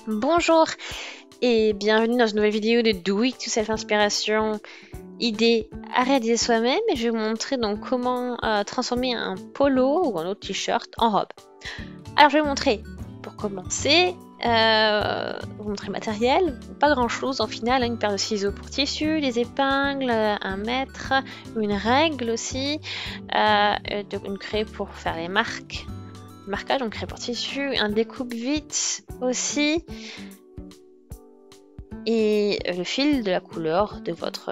Bonjour et bienvenue dans une nouvelle vidéo de Do It to Self Inspiration, idée à réaliser soi-même. Et je vais vous montrer donc comment transformer un polo ou un autre t-shirt en robe. Alors je vais vous montrer pour commencer, vous montrer le matériel, pas grand chose en final, une paire de ciseaux pour tissu, des épingles, un mètre, une règle aussi, une craie pour faire les marques. Marquage, donc craie pour tissu, un découpe-vite aussi, et le fil de la couleur de votre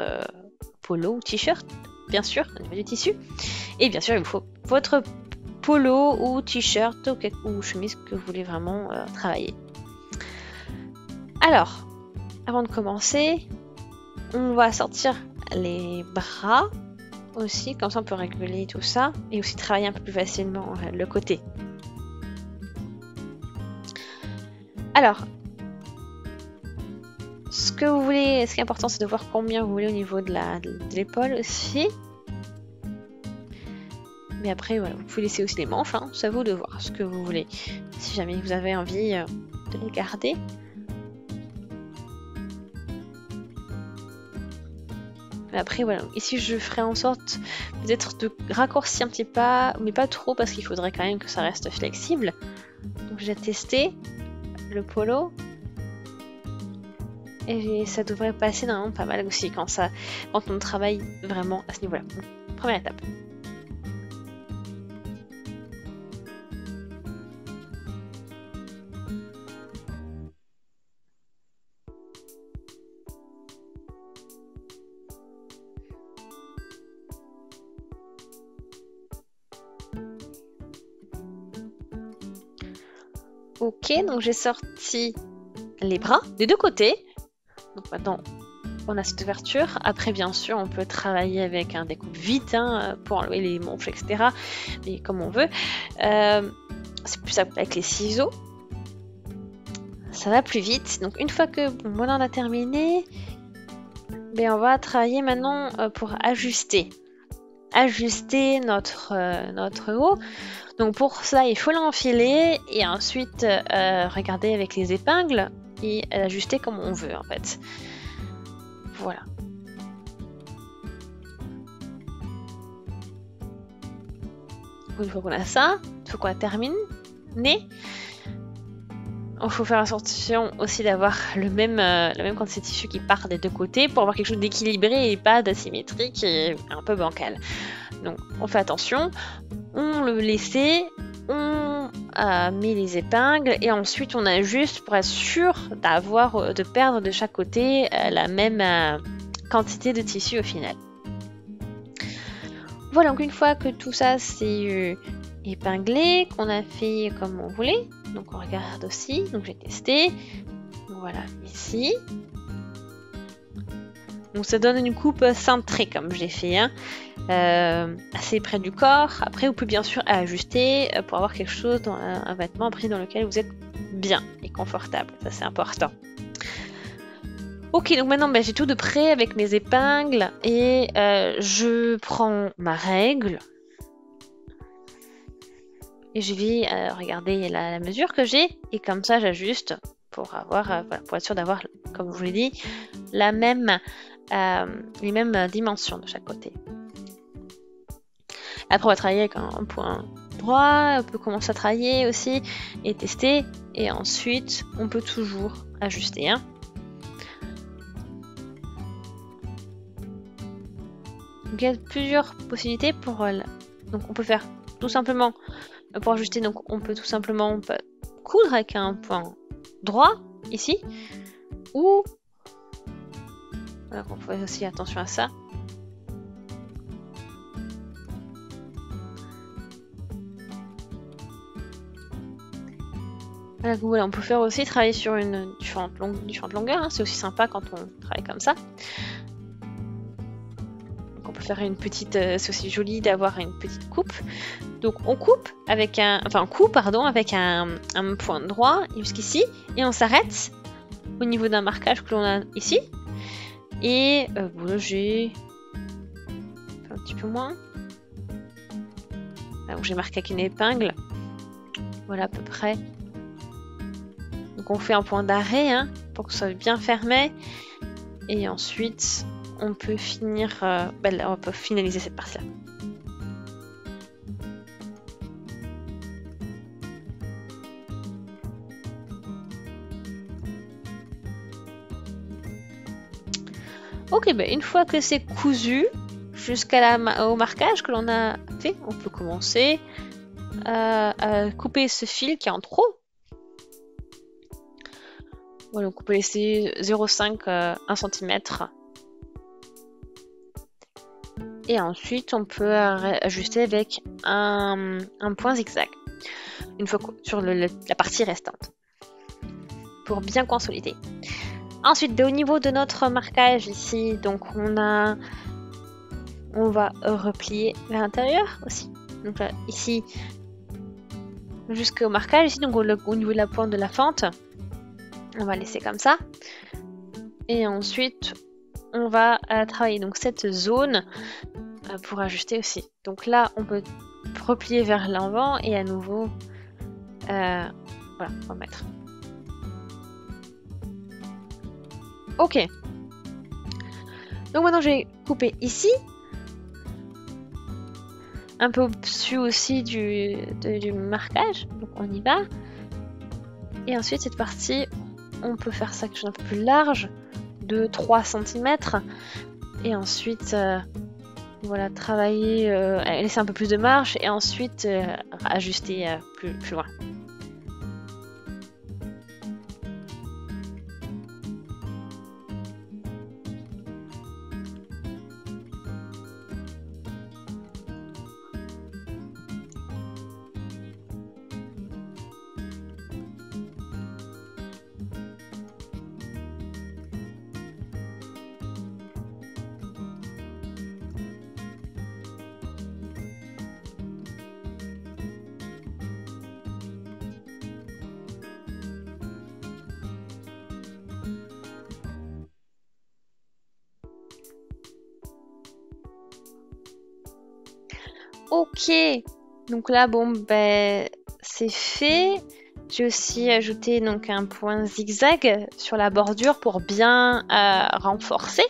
polo ou t-shirt, bien sûr, au niveau du tissu. Et bien sûr, il vous faut votre polo ou t-shirt ou chemise que vous voulez vraiment travailler. Alors, avant de commencer, on va sortir les bras aussi, comme ça on peut réguler tout ça, et aussi travailler un peu plus facilement le côté. Alors, ce que vous voulez, ce qui est important, c'est de voir combien vous voulez au niveau de l'épaule aussi. Mais après, voilà, vous pouvez laisser aussi les manches, hein, c'est à vous de voir ce que vous voulez. Si jamais vous avez envie de les garder. Après, voilà, ici je ferai en sorte peut-être de raccourcir un petit pas, mais pas trop parce qu'il faudrait quand même que ça reste flexible. Donc j'ai testé le polo. Et ça devrait passer normalement pas mal aussi quand on travaille vraiment à ce niveau-là. Première étape. Ok, donc j'ai sorti les bras des deux côtés. Donc maintenant, on a cette ouverture. Après, bien sûr, on peut travailler avec un découpe vite pour enlever les manches, etc. Mais comme on veut. C'est plus simple avec les ciseaux. Ça va plus vite. Donc une fois que voilà, on a terminé, on va travailler maintenant pour ajuster. Ajuster notre haut. Donc pour ça, il faut l'enfiler et ensuite regarder avec les épingles et l'ajuster comme on veut en fait. Voilà. Une fois qu'on a ça, il faut qu'on termine. Il faut faire attention aussi d'avoir la même quantité de tissu qui part des deux côtés pour avoir quelque chose d'équilibré et pas d'asymétrique et un peu bancal. Donc on fait attention, on le laisse, on met les épingles et ensuite on ajuste pour être sûr de perdre de chaque côté la même quantité de tissu au final. Voilà, donc une fois que tout ça c'est épinglé, qu'on a fait comme on voulait, donc on regarde aussi, donc j'ai testé, voilà ici. Donc ça donne une coupe cintrée comme je l'ai fait, assez près du corps. Après vous pouvez bien sûr ajuster pour avoir quelque chose dans un vêtement pris dans lequel vous êtes bien et confortable, ça c'est important. Ok, donc maintenant j'ai tout de près avec mes épingles et je prends ma règle. Et je vais regarder la mesure que j'ai et comme ça j'ajuste pour être sûr d'avoir, comme je vous l'ai dit, les mêmes dimensions de chaque côté. Après on va travailler avec un point droit, on peut commencer à travailler aussi et tester et ensuite on peut toujours ajuster. Donc il y a plusieurs possibilités pour... Donc on peut faire tout simplement... Pour ajuster, donc on peut tout simplement coudre avec un point droit, ici, ou... Voilà, on fait aussi attention à ça. Voilà, on peut faire aussi travailler sur une différente longueur, c'est aussi sympa quand on travaille comme ça. On peut faire une petite, c'est aussi joli d'avoir une petite coupe. Donc on coupe avec avec un point droit jusqu'ici et on s'arrête au niveau d'un marquage que l'on a ici. Et voilà, j'ai un petit peu moins. Là où j'ai marqué avec une épingle. Voilà à peu près. Donc on fait un point d'arrêt hein, pour que ce soit bien fermé. Et ensuite, on peut finir, on peut finaliser cette partie-là. Ok, ben une fois que c'est cousu jusqu'au marquage que l'on a fait, on peut commencer à couper ce fil qui est en trop. Voilà, donc on peut laisser 0,5 1 cm. Et ensuite, on peut ajuster avec un point zigzag une fois sur la partie restante pour bien consolider. Ensuite, au niveau de notre marquage ici, donc on va replier vers l'intérieur aussi. Donc là, ici, jusqu'au marquage ici, donc au niveau de la pointe de la fente, on va laisser comme ça. Et ensuite, on va travailler donc cette zone pour ajuster aussi. Donc là, on peut replier vers l'avant et à nouveau, voilà, remettre. Ok. Donc maintenant, je vais couper ici. Un peu au-dessus aussi du marquage. Donc on y va. Et ensuite, cette partie, on peut faire ça quelque chose un peu plus large, de 3 cm. Et ensuite, voilà, travailler, laisser un peu plus de marge et ensuite ajuster plus loin. Ok, donc là, bon, ben, c'est fait. J'ai aussi ajouté donc un point zigzag sur la bordure pour bien renforcer.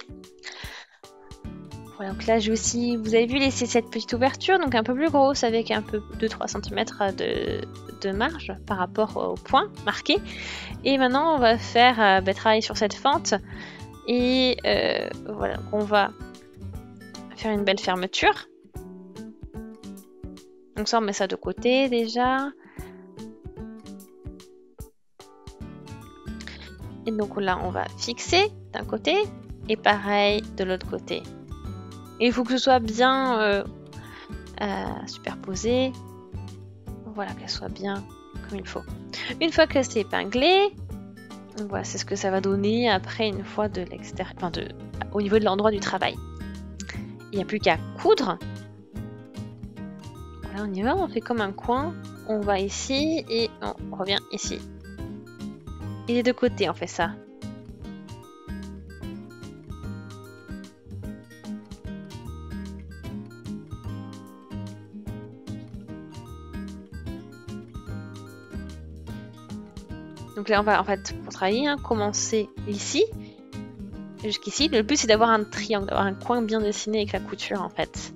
Voilà, donc là, j'ai aussi, vous avez vu, laissé cette petite ouverture, donc un peu plus grosse avec un peu de 3 cm de marge par rapport au point marqué. Et maintenant, on va faire travailler sur cette fente. Et voilà, on va faire une belle fermeture. Donc ça, on met ça de côté déjà. Et donc là, on va fixer d'un côté et pareil de l'autre côté. Et il faut que ce soit bien superposé. Voilà, qu'elle soit bien comme il faut. Une fois que c'est épinglé, voilà, c'est ce que ça va donner après une fois de l'extérieur, enfin au niveau de l'endroit du travail. Il n'y a plus qu'à coudre. Voilà, on y va, on fait comme un coin. On va ici et on revient ici. Et des deux côtés, on fait ça. Donc là, on va en fait, pour travailler, commencer ici, jusqu'ici. Le but, c'est d'avoir un triangle, d'avoir un coin bien dessiné avec la couture, en fait.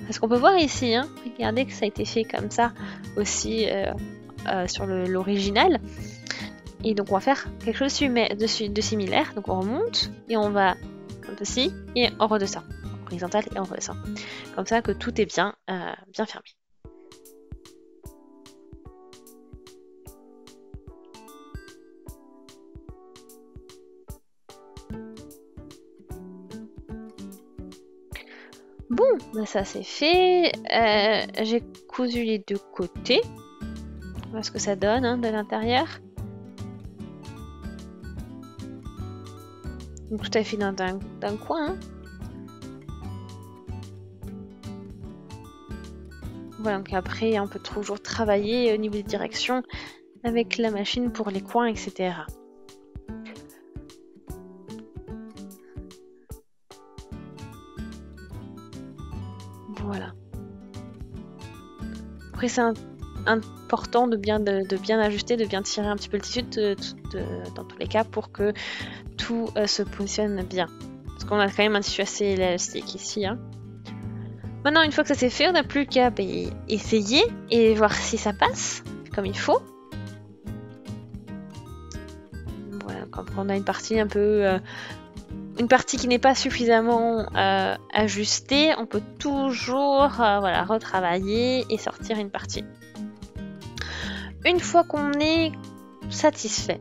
Parce qu'on peut voir ici, regardez que ça a été fait comme ça aussi sur l'original. Et donc, on va faire quelque chose de similaire. Donc, on remonte et on va comme ceci et on redescend. Horizontal et on redescend. Comme ça que tout est bien, bien fermé. Bon, bah ça c'est fait. J'ai cousu les deux côtés. On voit ce que ça donne de l'intérieur. Donc tout à fait d'un coin. Voilà, donc après on peut toujours travailler au niveau des directions avec la machine pour les coins, etc. Voilà. Après c'est important de bien ajuster, de bien tirer un petit peu le tissu dans tous les cas pour que tout se positionne bien. Parce qu'on a quand même un tissu assez élastique ici. Hein. Maintenant, une fois que ça c'est fait, on n'a plus qu'à essayer et voir si ça passe comme il faut. Voilà, quand on a une partie un peu... une partie qui n'est pas suffisamment ajustée, on peut toujours voilà, retravailler et sortir une partie. Une fois qu'on est satisfait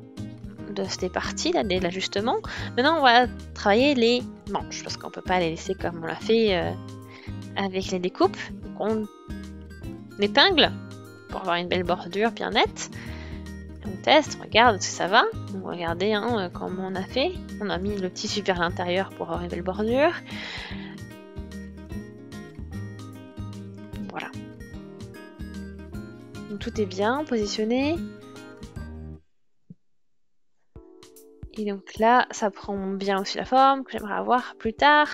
de ces parties là, de l'ajustement, maintenant on va travailler les manches parce qu'on peut pas les laisser comme on l'a fait avec les découpes. Donc on épingle pour avoir une belle bordure bien nette. On teste, on regarde si ça va. Donc regardez hein, comment on a fait. On a mis le tissu vers l'intérieur pour avoir une belle bordure. Voilà. Donc tout est bien positionné. Et donc là, ça prend bien aussi la forme que j'aimerais avoir plus tard.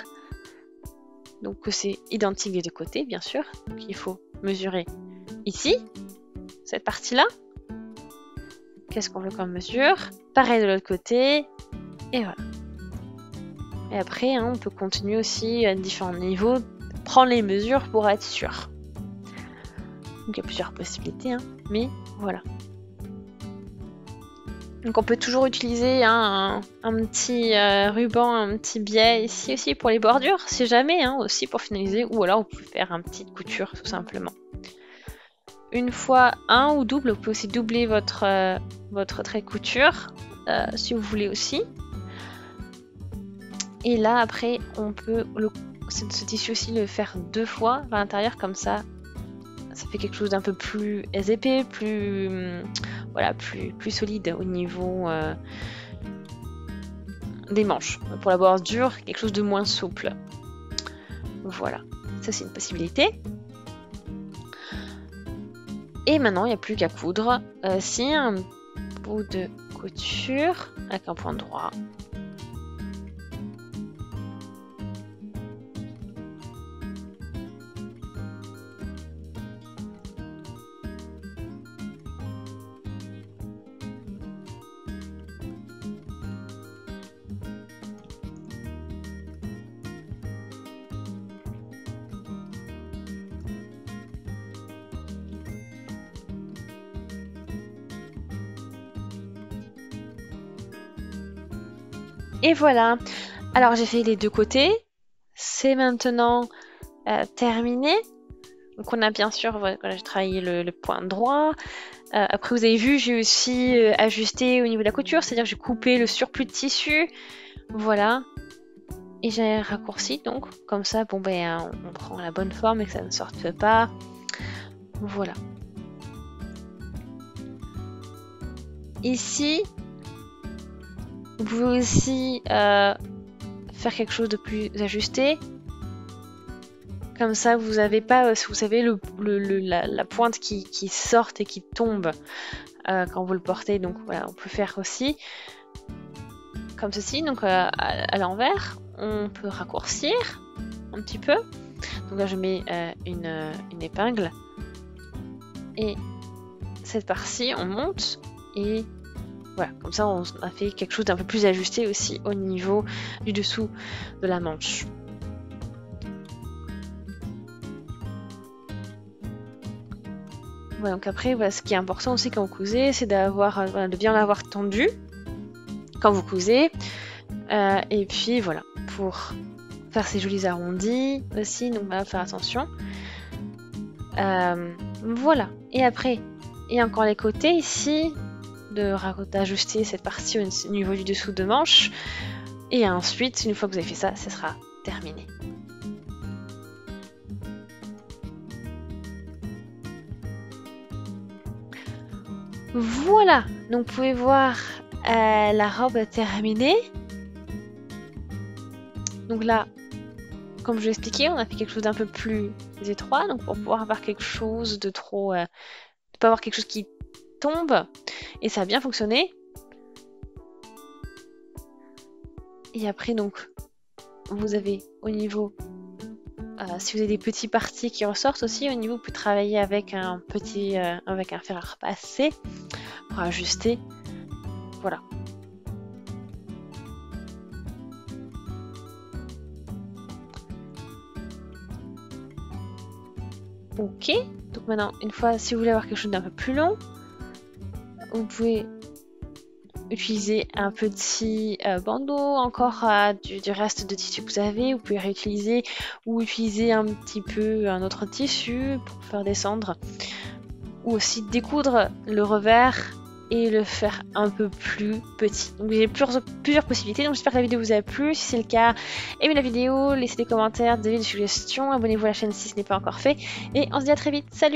Donc c'est identique des deux côtés, bien sûr. Donc il faut mesurer ici, cette partie-là. Qu'est-ce qu'on veut comme mesure? Pareil de l'autre côté. Et voilà. Et après, hein, on peut continuer aussi à différents niveaux, prendre les mesures pour être sûr. Donc il y a plusieurs possibilités, hein, mais voilà. Donc on peut toujours utiliser hein, un petit ruban, un petit biais ici aussi pour les bordures, si jamais, hein, aussi pour finaliser, ou alors vous pouvez faire une petite couture tout simplement. Une fois un ou double, vous pouvez aussi doubler votre trait de couture, si vous voulez aussi. Et là après, on peut ce tissu aussi le faire 2 fois à l'intérieur, comme ça fait quelque chose d'un peu plus épais, plus voilà, plus solide au niveau des manches. Pour la bordure, quelque chose de moins souple. Voilà, ça c'est une possibilité. Et maintenant, il n'y a plus qu'à coudre. Si un bout de couture avec un point droit. Et voilà. Alors j'ai fait les deux côtés. C'est maintenant terminé. Donc on a bien sûr, voilà, j'ai travaillé le point droit. Après vous avez vu, j'ai aussi ajusté au niveau de la couture, c'est-à-dire j'ai coupé le surplus de tissu. Voilà. Et j'ai raccourci donc, comme ça, bon ben on prend la bonne forme et que ça ne sorte pas. Voilà. Ici, vous pouvez aussi faire quelque chose de plus ajusté. Comme ça, vous n'avez pas, vous savez, la pointe qui sort et qui tombe quand vous le portez. Donc voilà, on peut faire aussi comme ceci. Donc à l'envers, on peut raccourcir un petit peu. Donc là, je mets une épingle. Et cette partie, on monte et voilà, comme ça on a fait quelque chose d'un peu plus ajusté aussi au niveau du dessous de la manche. Voilà, donc après, voilà, ce qui est important aussi quand vous cousez, c'est d'avoir, voilà, de bien l'avoir tendu quand vous cousez. Et puis voilà, pour faire ces jolis arrondis aussi, donc voilà, faire attention. Voilà, et après, et encore les côtés ici, d'ajuster cette partie au niveau du dessous de manche. Et ensuite, une fois que vous avez fait ça, ce sera terminé. Voilà, donc vous pouvez voir la robe terminée. Donc là, comme je l'ai expliqué, on a fait quelque chose d'un peu plus étroit, donc pour pouvoir avoir quelque chose de trop... de pas avoir quelque chose qui tombe, et ça a bien fonctionné. Et après donc, vous avez au niveau Si vous avez des petits parties qui ressortent aussi, au niveau, vous pouvez travailler avec un petit, avec un fer à repasser pour ajuster. Voilà. Ok, donc maintenant, une fois, si vous voulez avoir quelque chose d'un peu plus long, vous pouvez utiliser un petit bandeau encore du reste de tissu que vous avez. Vous pouvez réutiliser ou utiliser un petit peu un autre tissu pour faire descendre. Ou aussi découdre le revers et le faire un peu plus petit. Donc j'ai plusieurs possibilités. Donc j'espère que la vidéo vous a plu. Si c'est le cas, aimez la vidéo, laissez des commentaires, des suggestions, abonnez-vous à la chaîne si ce n'est pas encore fait. Et on se dit à très vite. Salut!